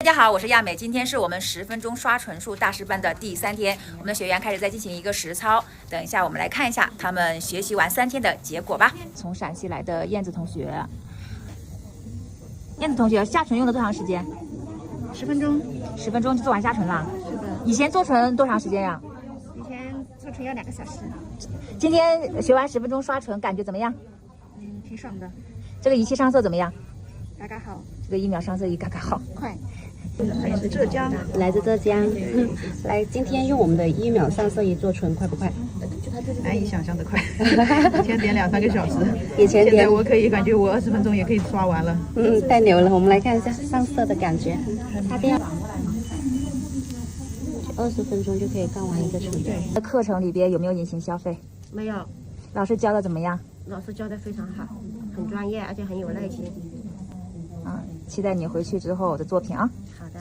大家好，我是亚美，今天是我们10分钟刷唇术大师班的第3天，我们的学员开始在进行一个实操。等一下，我们来看一下他们学习完3天的结果吧。从陕西来的燕子同学，燕子同学下唇用了多长时间？10分钟。10分钟就做完下唇了？是的。以前做唇多长时间呀？以前做唇要2个小时。今天学完10分钟刷唇，感觉怎么样？挺爽的。这个仪器上色怎么样？嘎嘎好。这个1秒上色仪嘎嘎好，快。来自浙江。来自浙江。来，今天用我们的1秒上色仪做唇，快不快？难以想象的快。以前点2、3个小时，以前点现在我可以感觉我20分钟也可以刷完了。太牛了！我们来看一下上色的感觉。擦掉。20分钟就可以干完一个唇。对。课程里边有没有隐形消费？没有。老师教的怎么样？老师教的非常好，很专业，而且很有耐心。期待你回去之后的作品啊。好的。